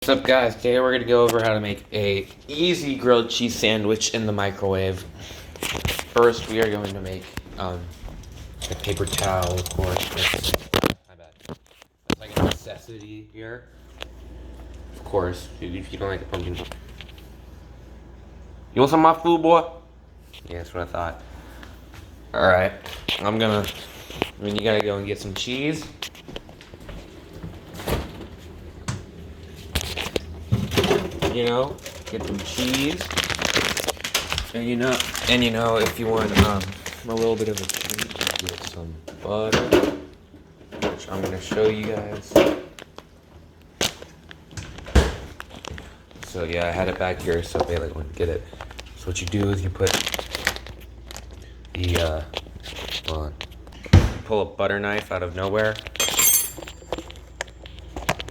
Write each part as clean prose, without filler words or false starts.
What's up, guys? Today we're gonna go over how to make a easy grilled cheese sandwich in the microwave. First, we are going to make a paper towel, of course. My bad. That's like a necessity here. Of course, if you don't like the pumpkin. You want some of my food, boy? Yeah, that's what I thought. All right, you gotta go and get some cheese. Get some cheese. And if you want a little bit of a treat, get some butter, which I'm gonna show you guys. So yeah, I had it back here so Bailey wouldn't get it. So what you do is you put the pull a butter knife out of nowhere,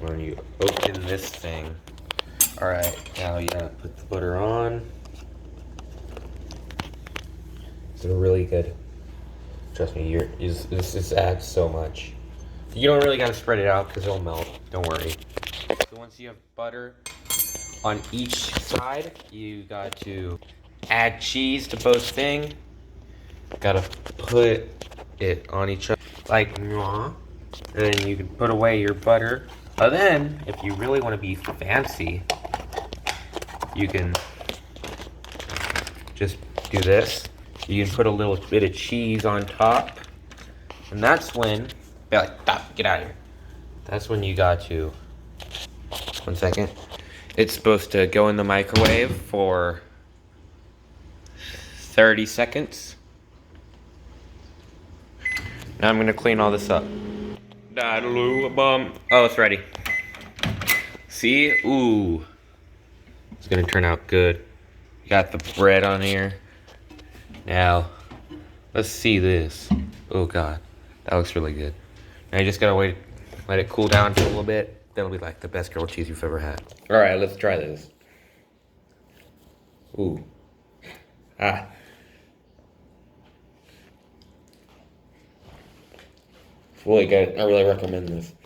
and you open this thing. All right, now you gotta put the butter on. It's really good. Trust me, this adds so much. You don't really gotta spread it out because it'll melt. Don't worry. So once you have butter on each side, you got to add cheese to both things. Gotta put it on each other like and then you can put away your butter. But then, if you really want to be fancy, you can just do this. You can put a little bit of cheese on top, and that's when, stop, get out of here. That's when you got to, 1 second. It's supposed to go in the microwave for 30 seconds. Now I'm gonna clean all this up. Oh, it's ready. See? Ooh. It's gonna turn out good. Got the bread on here. Now, let's see this. Oh God, that looks really good. Now you just gotta wait, let it cool down for a little bit. That'll be like the best grilled cheese you've ever had. All right, let's try this. Ooh. Ah. It's really good. I really recommend this.